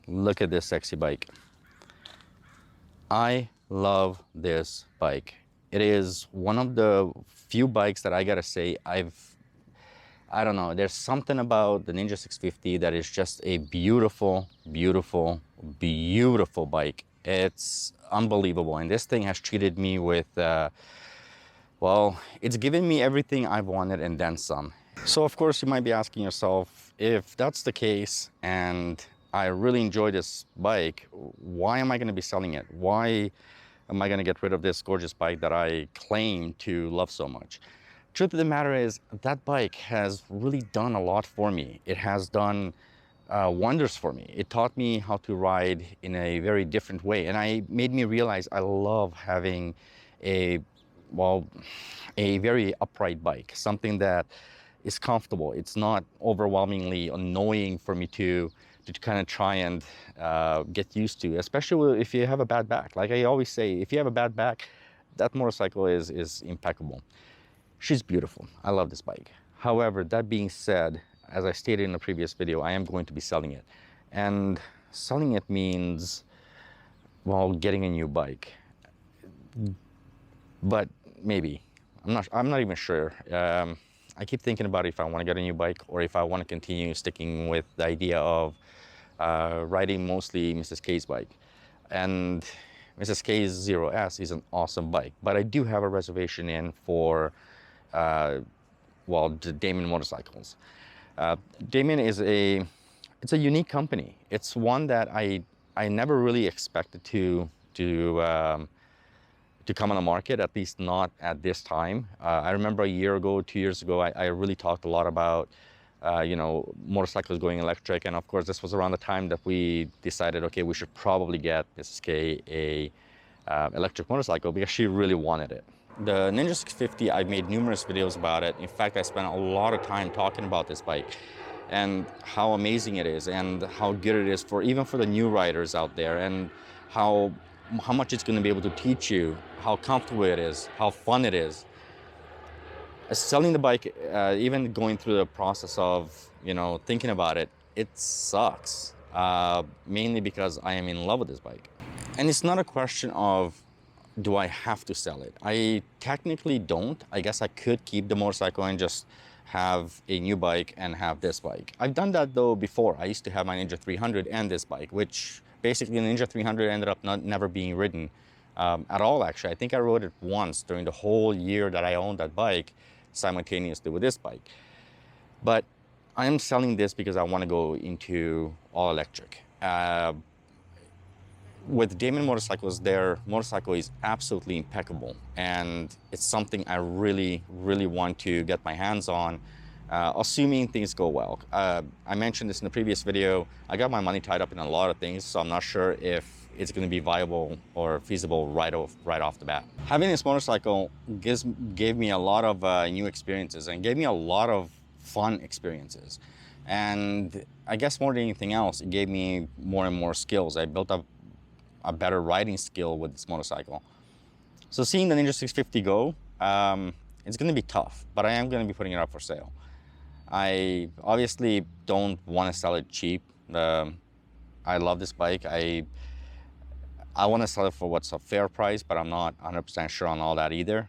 Look at this sexy bike. I love this bike. It is one of the few bikes that I gotta say I don't know, there's something about the Ninja 650 that is just a beautiful, beautiful, beautiful bike. It's unbelievable. And this thing has treated me with, well, it's given me everything I've wanted and then some. So of course you might be asking yourself, if that's the case and I really enjoy this bike, why am I going to be selling it? Why am I going to get rid of this gorgeous bike that I claim to love so much? Truth of the matter is that bike has really done a lot for me. It has done wonders for me. It taught me how to ride in a very different way, and I made me realize I love having a, well, a very upright bike, something that is comfortable. It's not overwhelmingly annoying for me to kind of try and get used to, especially if you have a bad back. Like I always say, if you have a bad back, that motorcycle is impeccable. She's beautiful. I love this bike. However, that being said, as I stated in a previous video, I am going to be selling it. And selling it means, well, getting a new bike. But maybe. I'm not even sure. I keep thinking about if I want to get a new bike or if I want to continue sticking with the idea of riding mostly Mrs. K's bike. And Mrs. K's 0S is an awesome bike, but I do have a reservation in for well, the Damon motorcycles. Damon is it's a unique company. It's one that I never really expected to come on the market, at least not at this time. I remember a year ago, 2 years ago, I really talked a lot about you know, motorcycles going electric, and of course this was around the time that we decided, okay, we should probably get Mrs. K a electric motorcycle because she really wanted it. The Ninja 650, I've made numerous videos about it. In fact, I spent a lot of time talking about this bike and how amazing it is and how good it is for even for the new riders out there, and how much it's going to be able to teach you, how comfortable it is, how fun it is. Selling the bike, even going through the process of, you know, thinking about it, it sucks. Mainly because I am in love with this bike. And it's not a question of, do I have to sell it? I technically don't. I guess I could keep the motorcycle and just have a new bike and have this bike. I've done that though before. I used to have my Ninja 300 and this bike, which basically the Ninja 300 ended up never being ridden at all, actually. I think I rode it once during the whole year that I owned that bike simultaneously with this bike. But I am selling this because I want to go into all electric. With Damon motorcycles, their motorcycle is absolutely impeccable, and it's something I really, really want to get my hands on, assuming things go well. I mentioned this in the previous video. I got my money tied up in a lot of things, so I'm not sure if it's going to be viable or feasible right off the bat. Having this motorcycle gave me a lot of new experiences and gave me a lot of fun experiences. And I guess more than anything else, it gave me more and more skills. I built up a better riding skill with this motorcycle. So seeing the Ninja 650 go, it's going to be tough, but I am going to be putting it up for sale. I obviously don't want to sell it cheap. I love this bike. I want to sell it for what's a fair price, but I'm not 100% sure on all that either.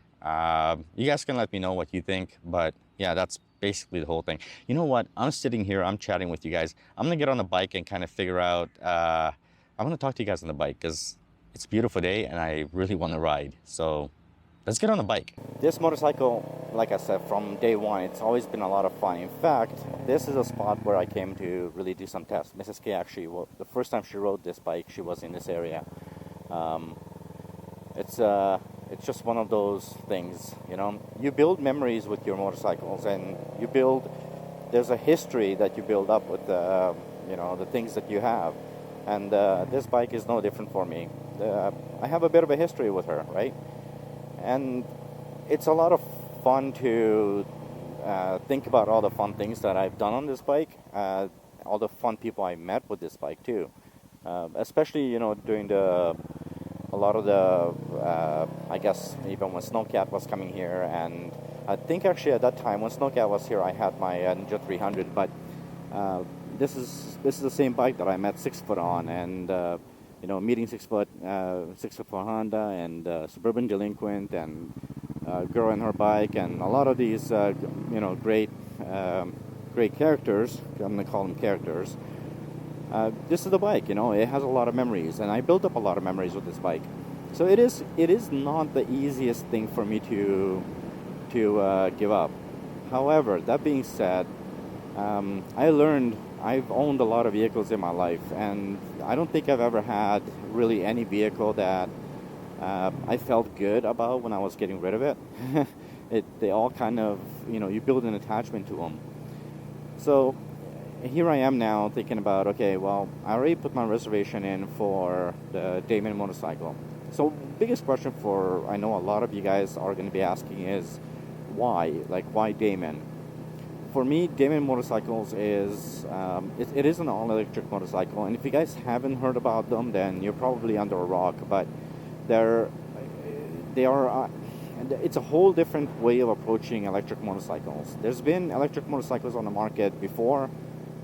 You guys can let me know what you think, but yeah, that's basically the whole thing. You know what? I'm sitting here, I'm chatting with you guys. I'm going to get on the bike and kind of figure out I want to talk to you guys on the bike because it's a beautiful day and I really want to ride. So let's get on the bike. This motorcycle, like I said, from day one, it's always been a lot of fun. In fact, this is a spot where I came to really do some tests. Mrs. K actually, well, the first time she rode this bike, she was in this area. It's just one of those things, you know. You build memories with your motorcycles, and there's a history that you build up with you know, the things that you have. And this bike is no different for me. I have a bit of a history with her, right? And it's a lot of fun to think about all the fun things that I've done on this bike, all the fun people I met with this bike too. Especially, you know, during a lot of the, I guess, even when Snowcat was coming here. And I think actually at that time when Snowcat was here, I had my Ninja 300, but this is the same bike that I met 6 foot on, and meeting 6 foot for Honda, and Suburban Delinquent, and Girl and Her Bike, and a lot of these great great characters. I'm gonna call them characters. This is the bike. It has a lot of memories, and I built up a lot of memories with this bike. So it is not the easiest thing for me to give up. However, that being said, I've owned a lot of vehicles in my life, and I don't think I've ever had really any vehicle that I felt good about when I was getting rid of it. They all kind of, you build an attachment to them. So here I am now thinking about, okay, well, I already put my reservation in for the Damon motorcycle. So biggest question I know a lot of you guys are going to be asking is why? Like, why Damon? For me, Damon Motorcycles is it is an all-electric motorcycle, and if you guys haven't heard about them, then you're probably under a rock. But they are it's a whole different way of approaching electric motorcycles. There's been electric motorcycles on the market before,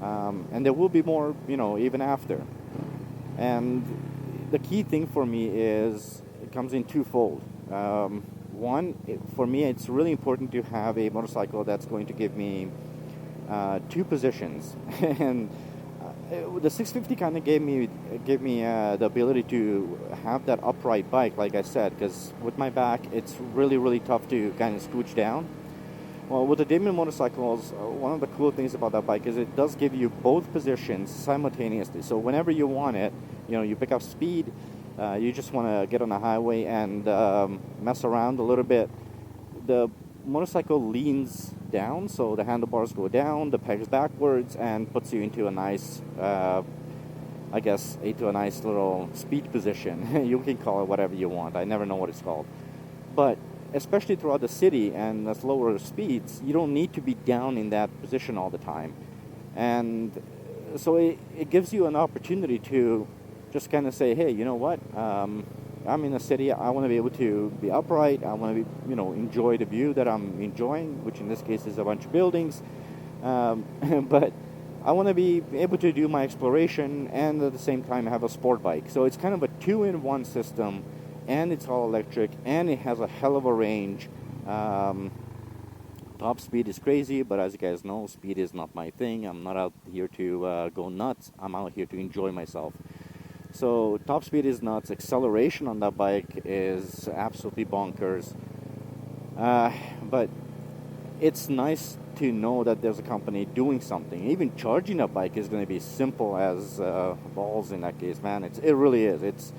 and there will be more, even after. And the key thing for me is it comes in twofold. One, for me, it's really important to have a motorcycle that's going to give me 2 positions, and the 650 kind of gave me the ability to have that upright bike, like I said, because with my back, it's really, really tough to kind of scooch down. Well, with the Damon motorcycles, one of the cool things about that bike is it does give you both positions simultaneously. So whenever you want it, you pick up speed, you just want to get on the highway and mess around a little bit. The motorcycle leans down, so the handlebars go down, the pegs backwards, and puts you into a nice, into a nice little speed position. You can call it whatever you want. I never know what it's called. But especially throughout the city and the slower speeds, you don't need to be down in that position all the time. And so it gives you an opportunity to just kind of say, hey, you know what? I'm in a city. I want to be able to be upright. I want to be, enjoy the view that I'm enjoying, which in this case is a bunch of buildings. But I want to be able to do my exploration and at the same time have a sport bike. So it's kind of a 2-in-1 system, and it's all electric, and it has a hell of a range. Top speed is crazy, but as you guys know, speed is not my thing. I'm not out here to go nuts. I'm out here to enjoy myself. So top speed is nuts. Acceleration on that bike is absolutely bonkers. But it's nice to know that there's a company doing something. Even charging a bike is going to be simple as balls in that case, man. It really is.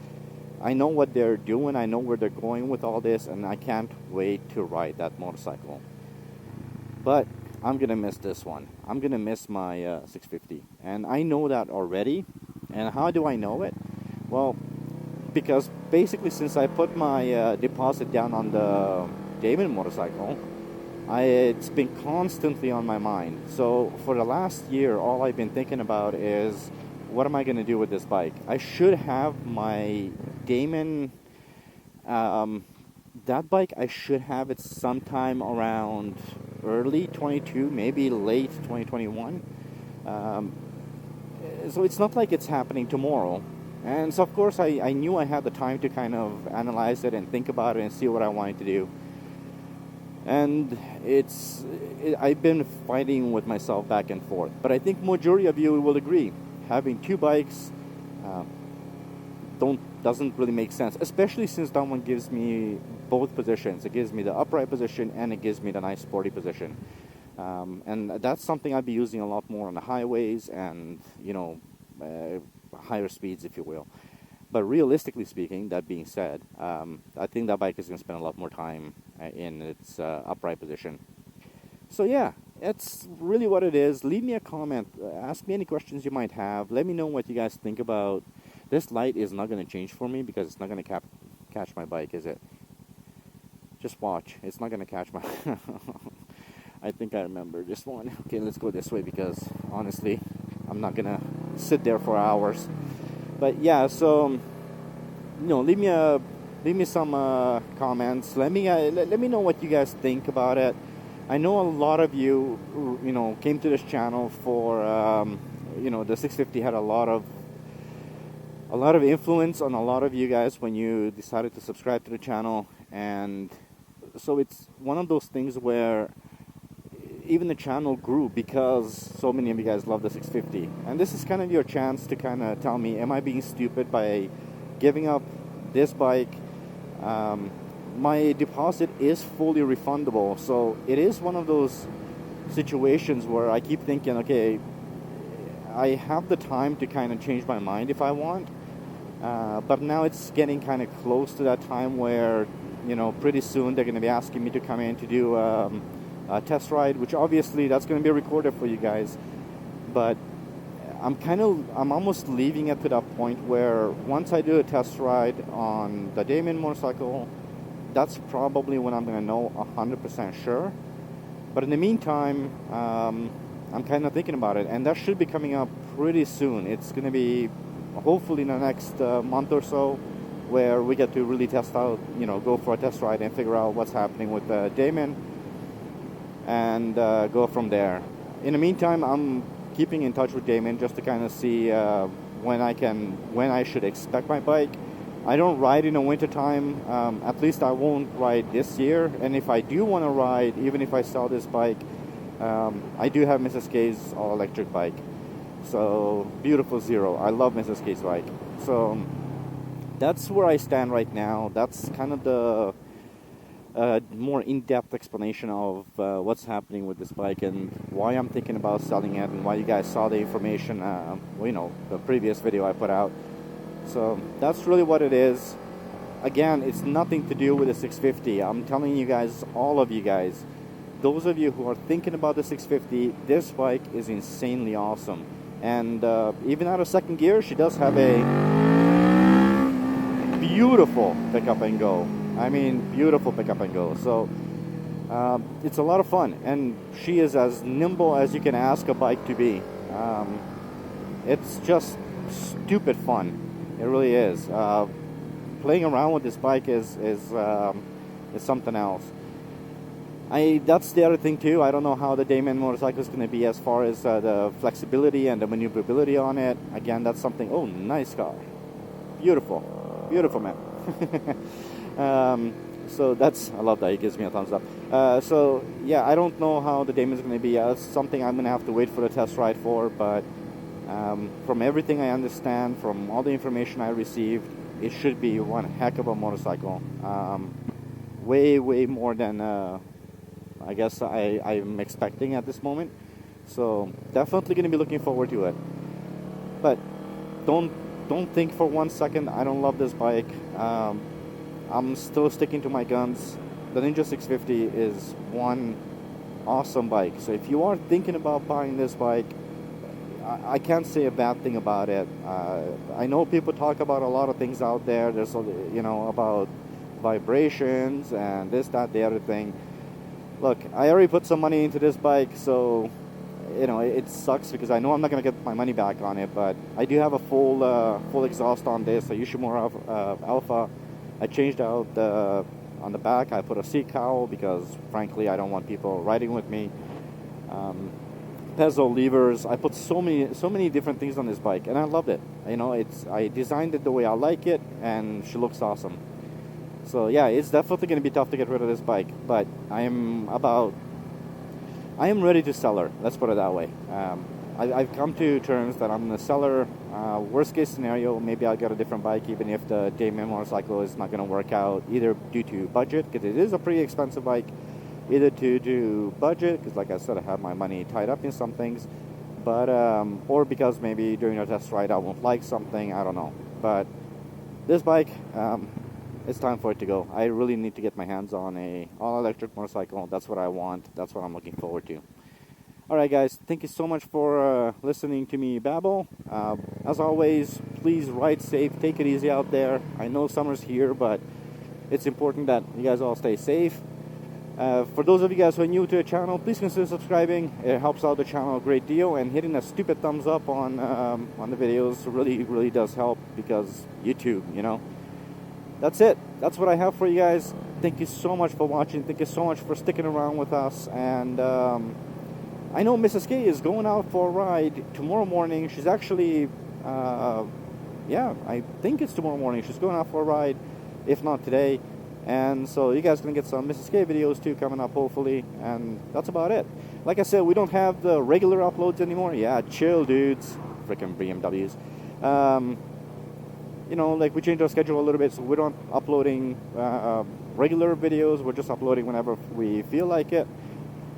I know what they're doing. I know where they're going with all this, and I can't wait to ride that motorcycle. But I'm going to miss this one. I'm going to miss my 650. And I know that already. And how do I know it? Well, because basically since I put my deposit down on the Damon motorcycle, it's been constantly on my mind. So for the last year, all I've been thinking about is, what am I going to do with this bike? I should have my Damon, that bike, I should have it sometime around early 22, maybe late 2021. So it's not like it's happening tomorrow. And so, of course, I knew I had the time to kind of analyze it and think about it and see what I wanted to do. And I've been fighting with myself back and forth. But I think majority of you will agree, having 2 bikes doesn't really make sense, especially since that one gives me both positions. It gives me the upright position and it gives me the nice sporty position. And that's something I'd be using a lot more on the highways and, higher speeds, if you will. But realistically speaking, that being said, I think that bike is going to spend a lot more time in its upright position. So yeah, that's really what it is. Leave me a comment. Ask me any questions you might have. Let me know what you guys think about. This light is not going to change for me because it's not going to catch my bike, is it? Just watch. It's not going to catch my... I think I remember this one. Okay, let's go this way because honestly, I'm not going to sit there for hours. But yeah, so leave me some comments. Let me know what you guys think about it. I know a lot of you came to this channel for the 650 had a lot of influence on a lot of you guys when you decided to subscribe to the channel, and so it's one of those things where even the channel grew because so many of you guys love the 650. And this is kind of your chance to kind of tell me, am I being stupid by giving up this bike? My deposit is fully refundable, so it is one of those situations where I keep thinking, okay, I have the time to kind of change my mind if I want, but now it's getting kind of close to that time where, pretty soon they're going to be asking me to come in to do a test ride, which obviously that's going to be recorded for you guys. But I'm almost leaving it to that point where once I do a test ride on the Damon motorcycle, that's probably when I'm going to know 100% sure. But in the meantime, I'm kind of thinking about it, and that should be coming up pretty soon. It's going to be hopefully in the next month or so, where we get to really test out, go for a test ride and figure out what's happening with Damon, and go from there. In the meantime, I'm keeping in touch with Damon just to kind of see when I should expect my bike. I don't ride in the winter time. At least I won't ride this year. And if I do want to ride, even if I sell this bike, I do have Mrs. K's all-electric bike. So, beautiful Zero. I love Mrs. K's bike. So, that's where I stand right now. That's kind of the more in-depth explanation of what's happening with this bike and why I'm thinking about selling it, and why you guys saw the information, the previous video I put out. So that's really what it is. Again, it's nothing to do with the 650. I'm telling you guys, all of you guys, those of you who are thinking about the 650, this bike is insanely awesome. And even out of second gear, she does have a beautiful pickup and go. I mean, beautiful pickup and go. So it's a lot of fun, and she is as nimble as you can ask a bike to be. It's just stupid fun. It really is. Playing around with this bike is something else. That's the other thing too. I don't know how the Damon motorcycle is going to be as far as the flexibility and the maneuverability on it. Again, that's something. Oh, nice car, beautiful, beautiful, man. So I love that he gives me a thumbs up. So yeah, I don't know how the Damon is going to be. It's something I'm going to have to wait for the test ride for, but. From everything I understand, from all the information I received, it should be one heck of a motorcycle. Way more than I guess I'm expecting at this moment. So definitely going to be looking forward to it. But don't think for 1 second I don't love this bike. I'm still sticking to my guns. The Ninja 650 is one awesome bike. So if you are thinking about buying this bike, I can't say a bad thing about it. I know people talk about a lot of things out there. There's, about vibrations and this, that, the other thing. Look, I already put some money into this bike, so, it sucks because I know I'm not going to get my money back on it, but I do have a full exhaust on this, a Yoshimura Alpha. I changed out on the back. I put a seat cowl because, frankly, I don't want people riding with me. Pezzo levers. I put so many different things on this bike, and I loved it. I designed it the way I like it, and she looks awesome. So yeah, it's definitely going to be tough to get rid of this bike, but I am ready to sell her. Let's put it that way. I've come to terms that I'm going to sell her. Worst case scenario, maybe I'll get a different bike, even if the Damon motorcycle is not going to work out, either due to budget, because it is a pretty expensive bike. Either to do budget, because like I said, I have my money tied up in some things, but or because maybe during a test ride I won't like something, I don't know. But this bike, it's time for it to go. I really need to get my hands on a all-electric motorcycle. That's what I want. That's what I'm looking forward to. Alright guys, thank you so much for listening to me babble. As always, please ride safe, take it easy out there. I know summer's here, but it's important that you guys all stay safe. For those of you guys who are new to the channel, please consider subscribing. It helps out the channel a great deal, and hitting that stupid thumbs up on the videos really does help, because YouTube, That's it. That's what I have for you guys. Thank you so much for watching. Thank you so much for sticking around with us, and I know Mrs. K is going out for a ride tomorrow morning. She's actually, yeah, I think it's tomorrow morning. She's going out for a ride, if not today. And so you guys can get some Mrs. K videos too coming up, hopefully. And that's about it. Like I said, we don't have the regular uploads anymore. Yeah, chill, dudes. Freaking BMWs. You know, like we changed our schedule a little bit, so we're not uploading regular videos. We're just uploading whenever we feel like it.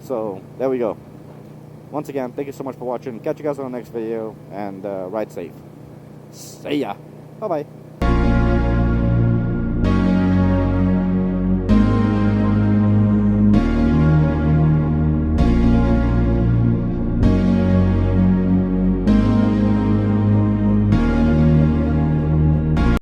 So there we go. Once again, thank you so much for watching. Catch you guys on the next video, and ride safe. See ya. Bye-bye.